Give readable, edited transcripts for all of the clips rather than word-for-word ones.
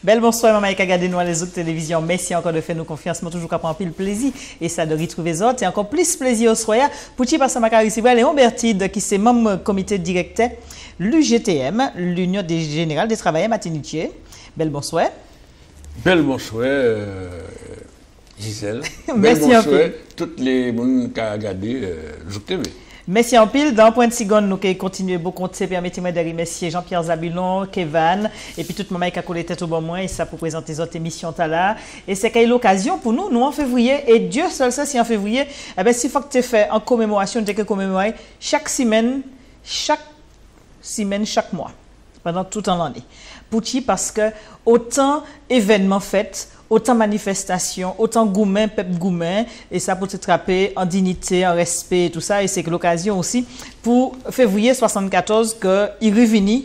Belle bonsoir, maman, et regardez nous à les autres télévisions. Merci encore de faire nous confiance. Moi, toujours qu'à prendre pile plaisir. Et ça de retrouver les autres. Et encore plus plaisir au soir. Pour qui passe à ma carrière, Léon Bertide, qui est membre comité directeur, l'UGTM, l'Union des Générales des Travailleurs Martiniquais. Belle bonsoir. Belle bonsoir, Gisèle. Merci bonsoir, un peu. toutes les gens qui ont regardé Zouk TV. Merci en pile. Dans Point de Seconde, nous continuons beaucoup. Permettez-moi de remercier Jean-Pierre Zabulon, Kevin, et puis tout le monde qui a collé tête au bon moins, et ça pour présenter les autres émissions là. Et c'est qu'il y a l'occasion pour nous en février, et Dieu seul sait si en février, eh bien, s'il faut que tu fais en commémoration, tu commémorer chaque semaine, chaque mois, pendant tout un l'année. Pourquoi? Parce que autant événements faits, autant manifestations, autant gourmets, peuple gourmets, et ça pour te trapper en dignité, en respect, et tout ça. Et c'est l'occasion aussi pour février 74 qu'il revenait,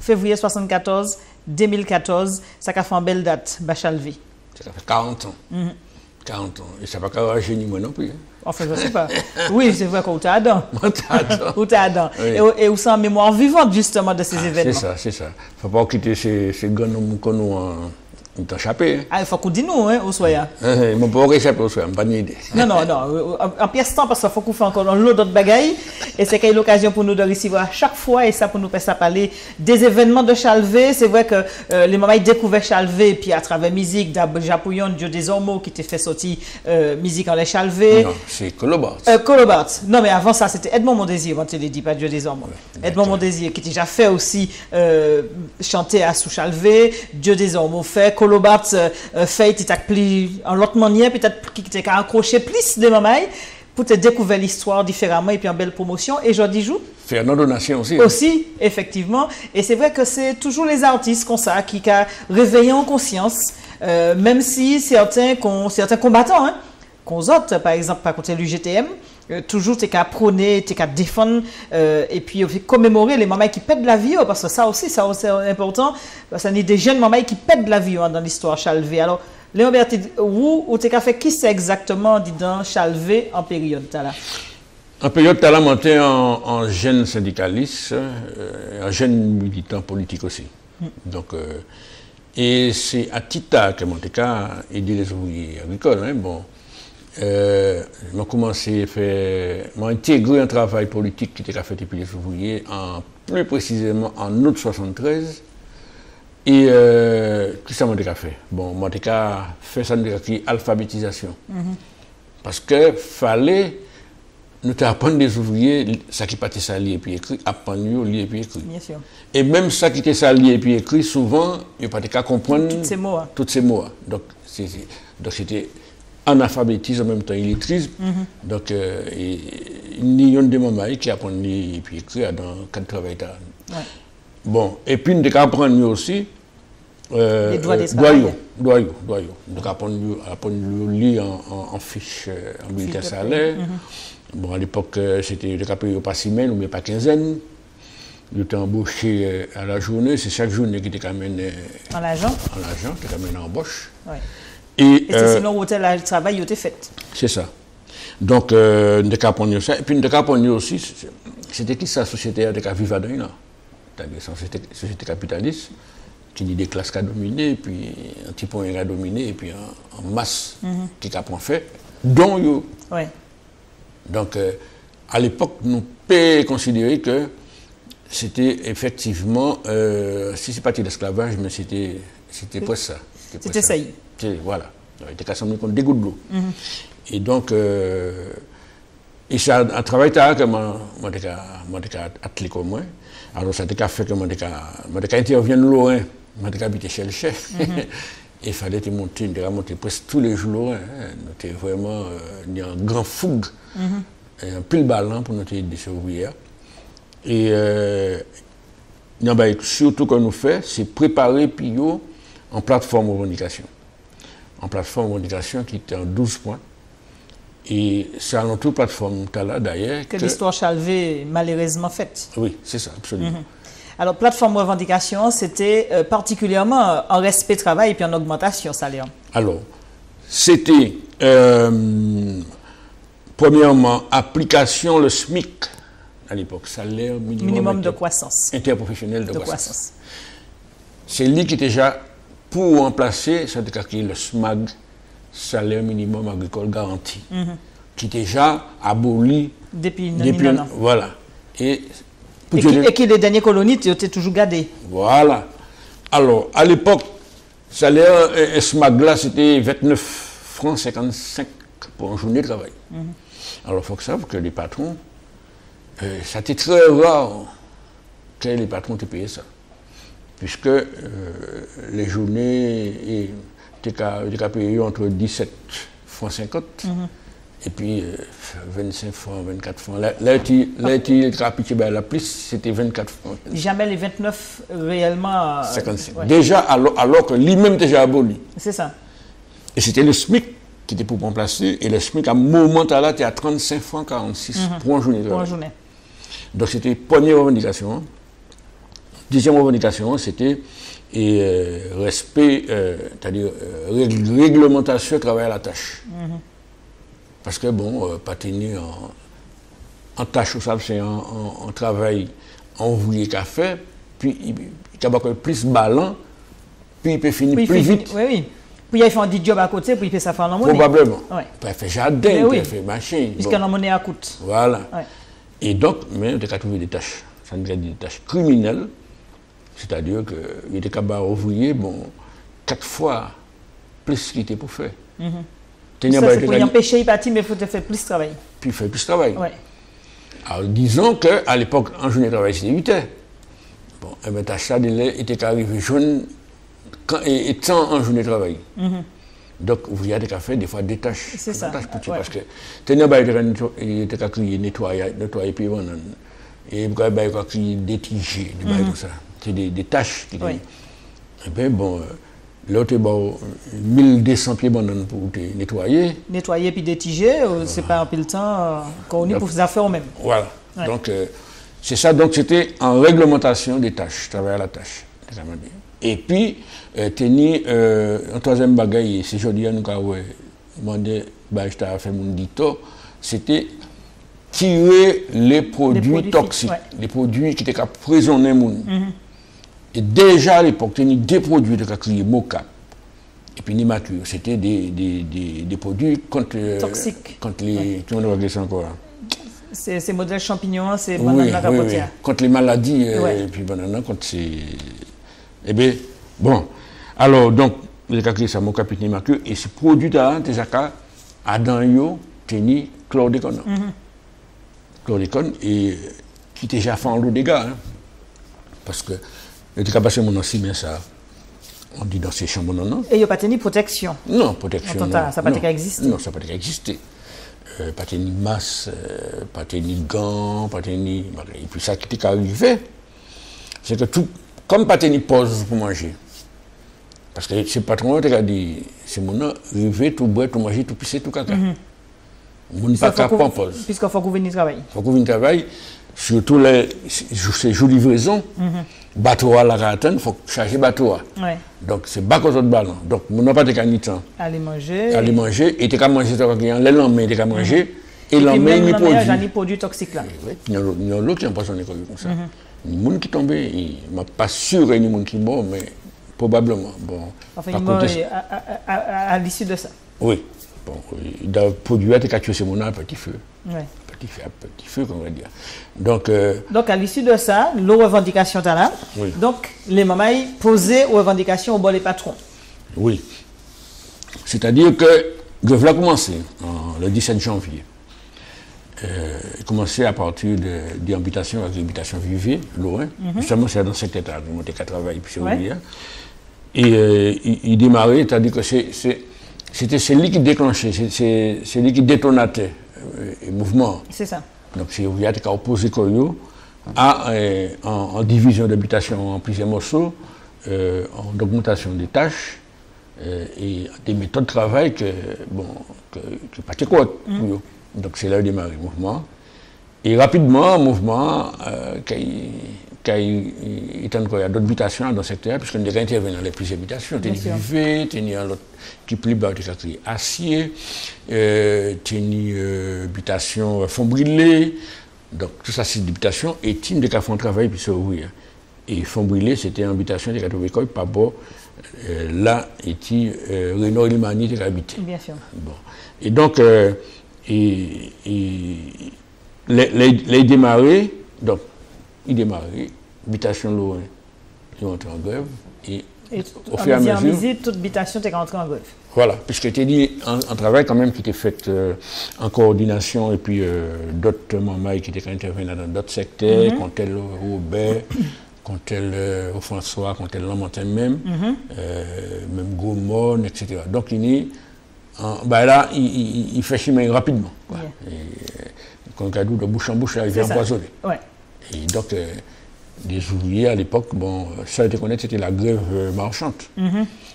février 74, 2014, ça a fait une belle date, Bachalvé. Ça fait 40 ans. 40 ans. Et ça n'a pas rajeuni moi non plus. Enfin, je ne sais pas. Oui, c'est vrai qu'on t'a Adam. Ou t'as Adam. Et où c'est en mémoire vivante, justement, de ces événements. C'est ça. Il ne faut pas quitter ces grands noms qu'on nous a échappé. Ah, il faut qu'on dise nous, hein, au soir. Je ne peux pas échapper au soir, je n'ai pas d'idée. Non. En pire temps, parce qu'il faut qu'on fasse encore un lot d'autres bagailles. Et c'est qu'il y a l'occasion pour nous de recevoir chaque fois, et ça pour nous faire ça parler des événements de Chalvé. C'est vrai que les mamans découvert Chalvé, puis à travers musique, Japouillon, Dieu des Ormeaux, qui t'a fait sortir musique en les Chalvé. Non, c'est Colobart. Colobart. Non, mais avant ça, c'était Edmond Mondésir, on te l'a dit, pas Dieu des Ormeaux. Edmond Mondésir, qui t'a déjà fait aussi chanter à sous Chalvé, Dieu des Ormeaux fait. Colobart fait, il t'a pris en l'autre manière, peut-être qu'il t'a accroché plus de mamans pour te découvrir l'histoire différemment et puis en belle promotion. Et Jordi Jou. Faire nos donations aussi. Aussi, effectivement. Et c'est vrai que c'est toujours les artistes comme ça qui ont réveillé en conscience, même si certains combattants, hein, qu'on autres, par exemple, par contre l'UGTM, toujours t'es qu'à prôner, t'es qu'à défendre, et puis commémorer les mamans qui pètent la vie, parce que ça aussi c'est important, parce qu'il y a des jeunes mamans qui pètent la vie dans l'histoire Chalvé. Alors, Léon Bertide, ou t'es qu'à fait qui c'est exactement dit dans Chalvé en période là? En période là, monté en jeune syndicaliste, en jeune militant politique aussi. Donc, et c'est à Tita que monté qu'à aider les ouvriers agricoles. Hein, bon. J'ai commencé à faire, intégrer un travail politique qui était fait depuis les ouvriers, plus précisément en août 73. Et tout ça, j'ai fait. Bon, j'ai fait ça, qui alphabétisation. Parce que fallait nous apprendre des ouvriers, ça qui partait ça lié et puis écrit, apprendre lié et puis écrit. Bien sûr. Et même ça qui était ça lié et puis écrit, souvent, il n'y a pas de cas comprendre toutes ces mots. Donc, c'était analphabétisme en même temps illetrisme. Donc, il y a des moments qui apprennent et puis écrit dans quatre travail. Bon, et puis nous apprendre aussi les droits des travailleurs. Donc apprendre lire en fiche en bulletin salaire. Bon, à l'époque, c'était le payé pas semaine ou même pas quinzaine. Il était embauché à la journée, c'est chaque journée qui était quand même en l'argent. Qui était quand même en embauche. Ouais. Et c'est sinon où le travail était fait. C'est ça. Donc, nous avons ça. Et puis, nous avons aussi, c'était qui sa société de Vivadin, là? C'est-à-dire, une société capitaliste, qui dit des classes qui a dominé, puis un petit point qui a dominé, et puis en masse qui a fait, dont yo. Ouais. Donc, à l'époque, nous pouvons considérer que c'était effectivement, si c'est pas de l'esclavage, mais c'était presque ça. C'était ça. Voilà. Il était cassé contre des gouttes d'eau. Et donc, et c'est un travail que moi, j'ai attelé comme moi. Alors, ça a fait que moi, j'ai intervenu loin, moi, j'ai habité chez le chef. Il fallait monter presque tous les jours loin. Nous étions vraiment en grand fougue, un pile ballon pour notre aider ouvrières. Et surtout ce qu'on nous fait, c'est préparer Pio en plateforme de revendication. En plateforme de revendication qui était en 12 points. Et c'est à notre plateforme là d'ailleurs que l'histoire Chalvé malheureusement faite. Oui, c'est ça, absolument. Alors, plateforme de revendication, c'était particulièrement en respect travail et puis en augmentation salaire. Alors, c'était premièrement application le SMIC à l'époque, salaire minimum de croissance. Interprofessionnel de croissance. C'est lui qui était déjà pour remplacer, ça a créé le SMAG, salaire minimum agricole garanti, qui déjà aboli depuis voilà. Et qui les dernières colonies, tu as toujours gardé. Voilà. Alors, à l'époque, le salaire SMAG là, c'était 29 francs 55 pour une journée de travail. Alors, il faut que ça, que les patrons, ça était très rare que les patrons te payaient ça. Puisque les journées étaient payées entre 17 francs 50 et puis 25 francs, 24 francs. Là, la plus, c'était 24 francs. Jamais les 29 réellement. 55. Ouais. Déjà, alors que lui-même déjà aboli. C'est ça. Et c'était le SMIC qui était pour remplacer. Et le SMIC, à un moment là, était à 35 francs 46 pour une journée. Pour une journée. Donc, c'était la première revendication. Deuxième revendication, c'était respect, c'est-à-dire réglementation travail à la tâche. Parce que, bon, pas tenir en tâche, c'est un travail ouvrier qu'a fait, puis il a plus ballon, puis il peut finir plus vite. Oui, oui. Puis il fait un petit job à côté, puis il peut ça faire l'emmener. Probablement. Ouais. Puis il fait jardin, puis il fait machine. Puisque l'emmener à coûte. Voilà. Ouais. Et donc, mais on a trouvé des tâches. Ça nous a dit des tâches criminelles. C'est-à-dire qu'il était capable d'ouvrier, bon, 4 fois plus qu'il était pour faire. Ça, c'est pour y empêcher, il partit, mais il faut te faire plus de travail. Puis il fait plus de travail. Ouais. Alors, disons qu'à l'époque, en journée de travail, c'était 8 heures. Bon, et bien, tâche ça, il était arrivé jaune et temps en journée de travail. Donc, vous y avez fait des fois des tâches. C'est ça. Parce que, il était crié nettoyer puis banane. Et il a crié détiger, tout ça. C'est des tâches. Oui. Et bien, bon, l'autre, bon, 1200 pieds banane pour nettoyer. Nettoyer puis détiger, c'est pas un peu le temps qu'on est pour faire affaires même. Voilà. Ouais. Donc, c'est ça. Donc, c'était en réglementation des tâches, travailler à la tâche. Et puis, un troisième bagaille, c'est aujourd'hui, nous avons demandé, je t'ai fait mon dito, c'était tirer les produits toxiques, les produits qui étaient emprisonnés. Et déjà à l'époque, il y avait des produits de crié Mocap et puis Nimature. C'était des produits toxiques. Contre les. Comment on va dire ça encore? C'est modèle champignon, c'est banane la capotière. Contre les maladies, et puis banane, contre ces. Eh bien, bon. Alors, donc, les crié ça Mocap et Nimature, et ces produits-là, déjà, à dans yo, teni chlordécone. Chlordécone, et qui déjà fait en lot de dégâts. Parce que. Le passé mon aussi bien ça. On dit dans ces chambres non. Et il n'y a pas tenu protection. Non, protection. Ça n'a pas existé. Non, ça n'a pas existé. Pas tenu masse, pas tenu gants, pas tenu. Et puis ça qui est arrivé, c'est que tout, comme pas tenu pause pour manger. Parce que ce patron qui a dit, c'est mon nom, arrivé, tout boire, tout manger, tout pisser, tout caca. Mon pas qu'à pas pause. Puisqu'il faut qu'on vienne travailler. Il faut qu'on vienne travailler. Surtout ces jours de livraison, bateau à la ratane, il faut charger bateau. Ouais. Donc c'est pas cause de ballon. Donc on n'a pas de temps. Aller manger. Aller manger, et tu as mangé, les lendemains, tu as mangé, et le lendemain, il y a des produits toxiques là. Oui, il y a l'autre qui n'a pas sonné comme ça. Il y a des gens qui tombent, il ne pas sûr qu'il y a des gens qui sont mais probablement. Bon, enfin, il meurt à l'issue de ça. Oui. Bon, dans le produit, tu as tué ce moment à petit feu. Ouais. Petit feu, comme on va dire. Donc, à l'issue de ça, nos revendications sont là. Oui. Donc, les mamans posaient aux revendications au bord des patrons. Oui. C'est-à-dire que le grève a commencé le 17 janvier. Il commençait à partir des habitations, avec l'habitation vivée, loin. Justement, c'est dans cet état, on était qu'à travailler, puis c'est ouvrier. Et il démarrait, c'est-à-dire que c'est lui qui déclenchait, c'est lui qui détonatait le mouvement. C'est ça. Donc c'est ouvrier qui a opposé Koyo en division d'habitation en plusieurs morceaux, en augmentation des tâches et des méthodes de travail que pas très quoi. Donc c'est là où démarre le mouvement. Et rapidement, le mouvement il y a d'autres habitations dans le secteur, puisqu'on a intervenu dans les plusieurs habitations. Il y a des il y a l'autre qui plus bas, il y a acier, il y a une habitation fond brûlé. Donc tout ça, c'est des habitations et team de café travail puis c'est ouvrier. Et font brûler, c'était une habitation de 80 par bord. Là, était Renaud Ilmani qui habitait. Bien sûr. Bon. Et donc, les démarrés, donc, ils démarraient, habitation loin, ils ont entré en grève. Et au fur et à mesure. Toute habitation était rentrée en grève. Voilà, puisque tu dit un travail quand même qui était fait en coordination et puis d'autres mamans qui étaient intervenus dans d'autres secteurs, quand tel Robert, quand tel François, quand tel Lamantin même, même Gaumont, etc. Donc là, il fait chemin rapidement. Quoi. Yeah. Quand on a de bouche en bouche, il vient empoisonner. Ouais. Et donc, des ouvriers à l'époque, bon, ça a été connu, c'était la grève marchande.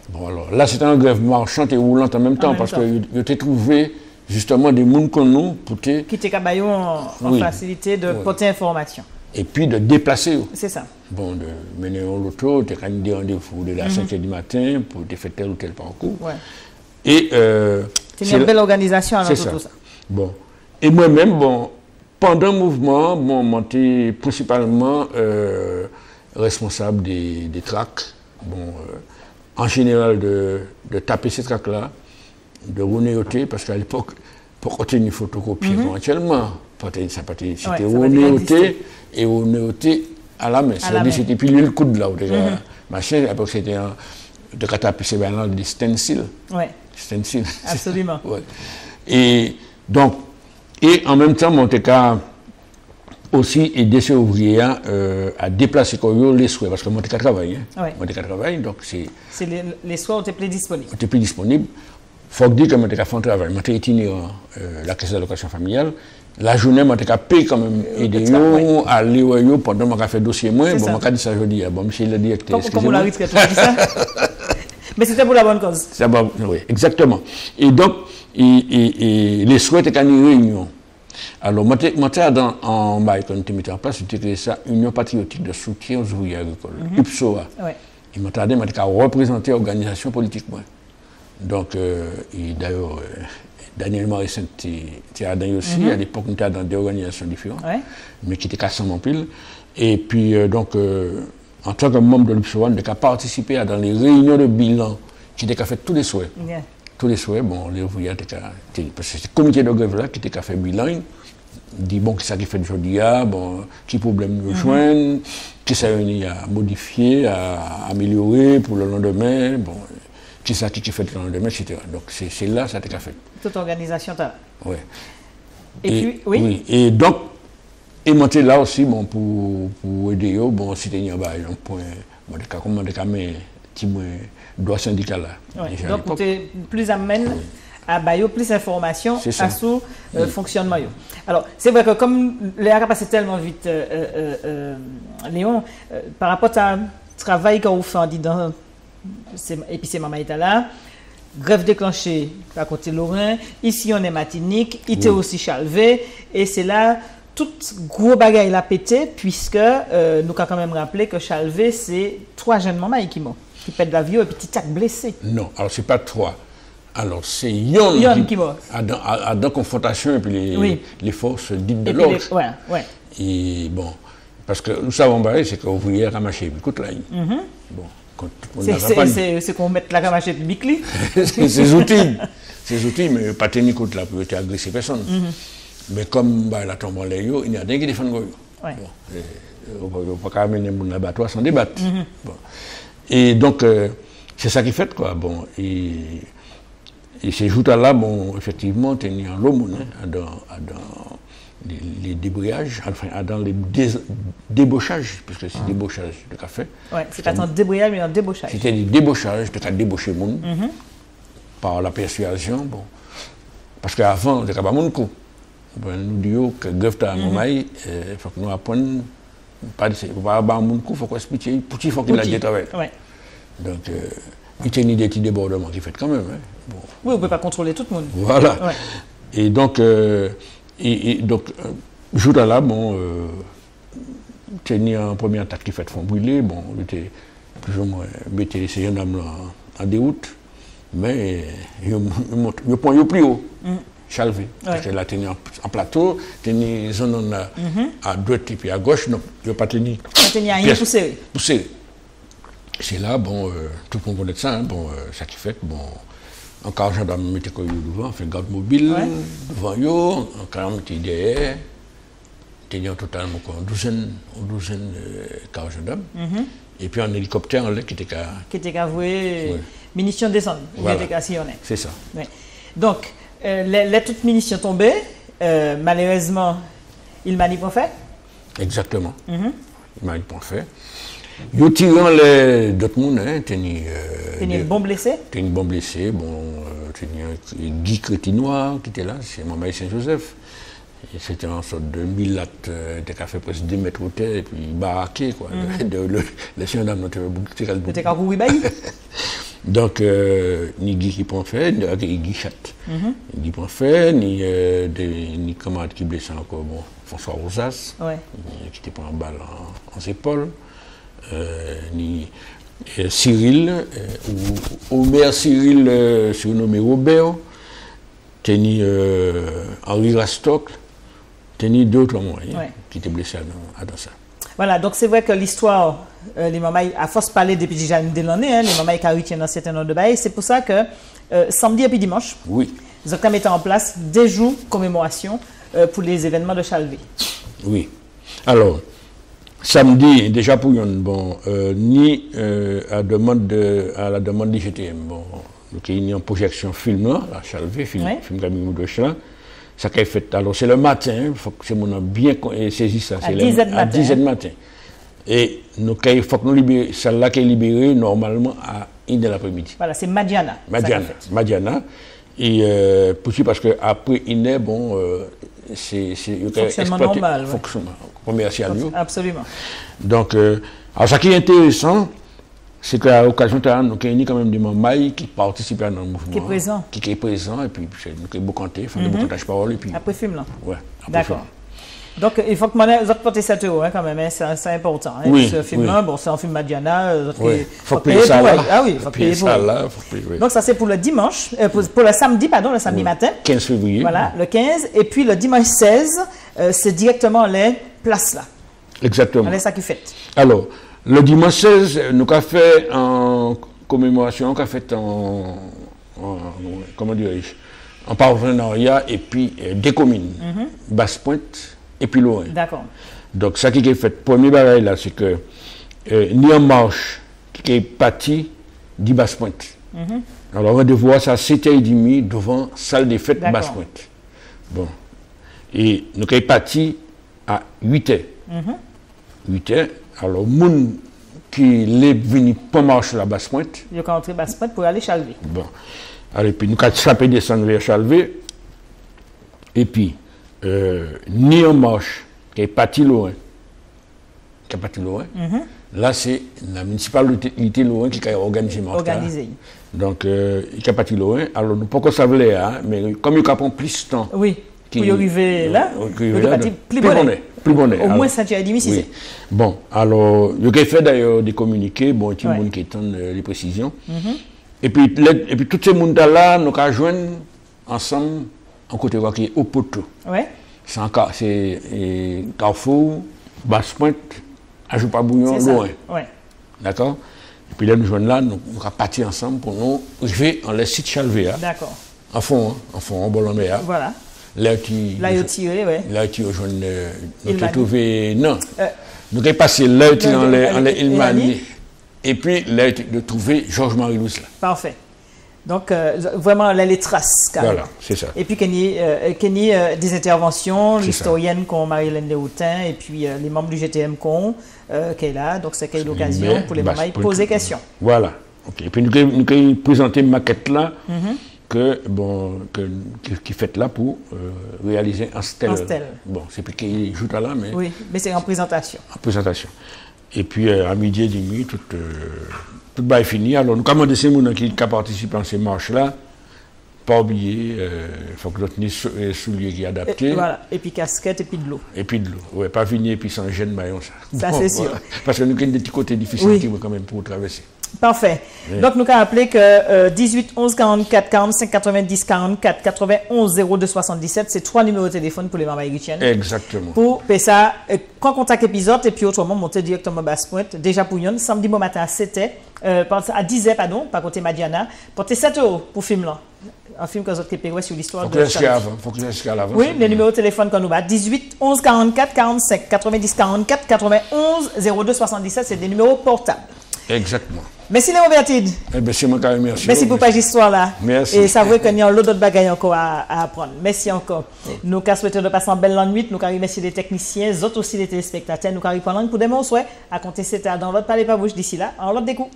Bon, alors là, c'était une grève marchande et roulante en même temps, parce qu'ils étaient trouvé justement des gens comme nous pour qui étaient en facilité de porter information. Et puis de déplacer. C'est ça. Bon, de mener en l'auto, de prendre des rendez-vous de la 5h du matin pour faire tel ou tel parcours. Ouais. Et c'est une belle organisation alors tout ça. Bon. Et moi-même, bon, pendant le mouvement, bon, j'étais principalement responsable des tracts. Bon, en général, de taper ces tracts-là, de renéoter, parce qu'à l'époque, pour obtenir une photocopie éventuellement, c'était renéoter et renéoter à la main. C'est-à-dire c'était pile le coude là. Machin, à l'époque, c'était de taper ces bandes des stencils. Oui. Stencils. Absolument. Ouais. Et donc, et en même temps, mon cas aussi aider ces ouvriers à déplacer les souhaits, parce que mon cas travaille. Mon cas travaille, donc c'est. Les souhaits ont été plus disponibles. Ont été plus disponibles. Il faut dire que mon cas fait un travail. Mon cas itinérant, la caisse d'allocation familiale. La journée, mon cas paye quand même aider aller pendant mon fait dossier moins. Bon, mon cas dit ça aujourd'hui. Bon, monsieur le directeur. Comme on l'a dit ça. Mais c'était pour la bonne cause. Oui, exactement. Et donc, les souhaits étaient une réunion. Alors, moi, en bail, quand on mis en place, c'était créé ça, Union patriotique de soutien aux ouvriers agricoles, UPSOA. Il m'a représenté l'organisation politique. Moi. Donc, d'ailleurs, Daniel Marissin était là aussi. À l'époque, on était dans des organisations différentes, mais qui étaient cassées en pile. Et puis, donc, en tant que membre de l'UPSOA, on a participé dans les réunions de bilan qui étaient fait tous les souhaits. Tous les souhaits, bon, les ouvriers étaient parce que c'est le comité de grève là qui était fait bilan, dit bon, qu'est-ce qui fait aujourd'hui, bon, qui problème nous joindre, qui ça réunit à modifier, à améliorer pour le lendemain, bon, qui ça qui fait le lendemain, etc. Donc c'est là ça a été fait. Toute organisation, oui. Et puis, oui. Et donc, et monter là aussi, bon, pour aider eux, bon, c'était un bail, point, bon, comment mais droit syndical là. Donc, pour plus amène à Bayo, plus d'informations à ce fonctionnement. Alors, c'est vrai que comme l'air a passé tellement vite, Léon, par rapport à travail qu'on fait dans et puis c'est Maman est là, grève déclenchée à côté Lorrain, ici on est Martinique, il était aussi Chalvet, et c'est là tout gros bagaille l'a pété, puisque nous avons quand même rappelé que Chalvet, c'est 3 jeunes mamans qui pètent l'avion et puis qui sont blessés. Non, alors c'est pas 3. Alors c'est Yon qui mort. À dans confrontation et puis les forces dites de l'ordre. Et bon, parce que nous savons, c'est qu'on voulait ramasser beaucoup de lignes. Bon. C'est qu'on mette la ramasse publique. Ces outils, mais pas tenir compte là pour agresser personne. Mais comme la tombe en l'air, il y a des qui défendent. On ne peut pas amener mon abattoir sans débattre. Bon. Et donc, c'est ça qui fait, quoi. Bon, et ces jours-là, bon, effectivement, tenir en l'homme, dans les débrayages, enfin, dans les débauchages, parce que c'est débauchage de café. Oui, c'est pas un débrayage, mais un débauchage. C'était des débauchages, de débaucher le monde, par la persuasion, bon. Parce qu'avant, on n'était pas mon coup. Nous disons que grève à Momaï, il faut que nous apprenions, pas de ça, il faut pas avoir mon coup, il faut qu'on explique, petit, il faut qu'il ait dit travail. Donc, il y a des petits débordements qui fait quand même. Bon. Oui, on ne peut pas contrôler tout le monde. Voilà. Et donc, jour là, bon, tenir un premier attaque qui fait fond brûler, bon, on était plus ou moins mettre ces jeunes dames en déroute, mais ils point plus haut. Chalvé. Parce que là, tenu en plateau, tenu zone à droite et puis à gauche, non, il n'y a pas tenu. Ça tenu à rien poussé. Poussé. C'est là, bon, tout le monde connaît ça, hein, bon, ça qui fait, bon, encore gendarme mettait quoi devant, fait garde mobile, devant yo, encore mettait derrière, tenu en total, une douzaine car gendarme. Et puis un hélicoptère en l'air qui était qu'à vouer munitions descendre, voilà. C'est ça. Oui. Donc, les toutes munitions tombées, malheureusement, il m'a pas fait. Exactement. Il m'a pas fait. Yo tirant les d'autres monde, hein, tenu une bombe blessée. Tenu une bombe blessée, bon, tenu Guy Crétinois qui était là, c'est Mamaï Saint-Joseph. C'était une sorte de milate qui a fait presque 2 mètres de terre et puis baraqué, quoi. Les gendarmes n'ont pas donc, ni Guy qui prend fait, ni Guy chatte. Guy prend fait, ni camarade qui blessé encore, bon, François Rosas, qui était pris en balle en épaules, ni Cyril, ou Omer Cyril, surnommé Robert, ni Henri Rastoc, ni 2 autres moyens qui étaient blessés dans ça. Voilà, donc c'est vrai que l'histoire, les mamans, à force de parler depuis déjà une l'année, hein, les mamans qui retiennent un certain nombre de bails, c'est pour ça que samedi et puis dimanche, ils ont mis en place des jours de commémoration pour les événements de Chalvé. Oui. Alors, samedi, déjà pour une, bon, ni à la demande du GTM, bon, donc il y a une projection film là, à Chalvé, film Camille Moudoche. Ça qui est fait. Alors c'est le matin, il faut que c'est mon bien saisi ça. À 10h du matin. Et il faut que nous libérions, celle-là qui est libérée normalement à 1h de l'après-midi. Voilà, c'est Madiana. Madiana. Et poursuit parce qu'après 1h, bon, c'est fonctionnement normal. Fonctionnement commercial. Absolument. Donc, alors ça qui est intéressant, c'est qu'à l'occasion, nous avons quand même des mamans qui participent dans le mouvement. Qui est présent. Qui est présent, et puis nous avons beaucoup canté, faire des beaux cantages paroles. Et puis... Après film, là. Oui. D'accord. Donc, il faut que vous portez 7 € hein, quand même, hein, c'est important. Hein. Oui, ce film-là, bon, c'est un film Madiana. Il faut payer ça là. Ah oui, il faut payer ça là. Donc, ça c'est pour le dimanche, pour le samedi, pardon, le samedi matin. 15 février. Voilà, le 15. Et puis le dimanche 16, c'est directement les places là. Exactement. C'est ça qui fait. Alors, le dimanche 16, nous avons fait en commémoration, nous avons fait comment dirais-je, en partenariat et puis des communes, Basse-Pointe et puis Lorrain. D'accord. Donc, ça qui est fait, premier bagage là, c'est que ni en marche qui est parti de Basse-Pointe. Alors, on va devoir ça à 7h30 devant la salle des fêtes Basse-Pointe. Bon. Et nous sommes partis à 8h. 8h. Alors, les gens qui sont venus pour marcher à Basse-Pointe. Ils sont entrés à Basse-Pointe pour aller Chalvé. Bon. Alors, puis nous avons chapé descendre vers Chalvé. Et puis, ni en marche, qui est parti loin. Là, c'est la municipalité Lorrain qui a organisé le Organisé. Donc, il est parti loin. Alors, nous ne pouvons pas savoir, hein, mais comme il prend plus de temps. Oui. Pour y arriver là, plus bonnet. Au moins, ça tu as dit, oui. Bon, alors, il a fait d'ailleurs des communiqués, bon, il y a des gens qui attendent les précisions. Et puis, tous ces gens-là, nous avons joindre ensemble, en côté qui est au poteau. C'est Carrefour, Basse-Pointe, Ajoupa-Bouillon, loin. D'accord? Et puis là, nous joignons là, nous allons partir ensemble pour nous arriver en le site Chalvé. D'accord. En fond, en Bolomea. Voilà. Là, il a tiré, oui. Là, il a trouvé. Non. Nous avons passé là, il a Ilmani. Et puis, là, il a trouvé Georges-Marie Louis. Parfait. Donc, vraiment, là, les traces. Voilà, c'est ça. Et puis, il y a des interventions, l'historienne comme Marie-Hélène Léotin, et puis les membres du GTM qui est là. Donc, c'est l'occasion pour les mamans de poser des questions. Voilà. Okay. Et puis, nous avons présenté une maquette là. Qui fait là pour réaliser un stèle. Bon, c'est plus qu'il joue là, mais... Oui, mais c'est en présentation. En présentation. Et puis, à midi et demi, tout est fini. Alors, nous commandons ces gens qui participent à ces marches-là. Pas oublier, il faut que nous tenions souliers qui sont adaptés. Voilà, et puis casquette, et puis de l'eau. Et puis de l'eau. Oui, pas venir et puis sans gêne, maillon ça. Ça, c'est sûr. Parce que nous avons des petits côtés difficiles quand même pour traverser. Parfait. Oui. Donc, nous avons appelé que 18 11 44 45 90 44 91 02 77, c'est 3 numéros de téléphone pour les mamans haïtiennes. Exactement. Pour ça, quand contact épisode, et puis autrement, monter directement basse pointe. Déjà pour yon, samedi bon matin à 7h, à 10h, pardon, par côté Madiana, portez 7 € pour film là. Un film que vous avez sur l'histoire Faut de que je l'avance. Oui, le numéro de téléphone qu'on nous bat, 18 11 44 45 90 44 91 02 77, c'est des numéros portables. Exactement. Merci Léon Bertide. Eh bien, c'est moi qui remercie. Merci pour page histoire là. Merci. Et ça veut qu'il y a l'autre bagaille encore à apprendre. Merci encore. Nous souhaitons de passer une belle nuit. Nous remercions les techniciens, les autres aussi les téléspectateurs. Nous allons prendre pour demain au soir à compter 7 h dans l'autre palais pas bouche d'ici là. En l'autre découp.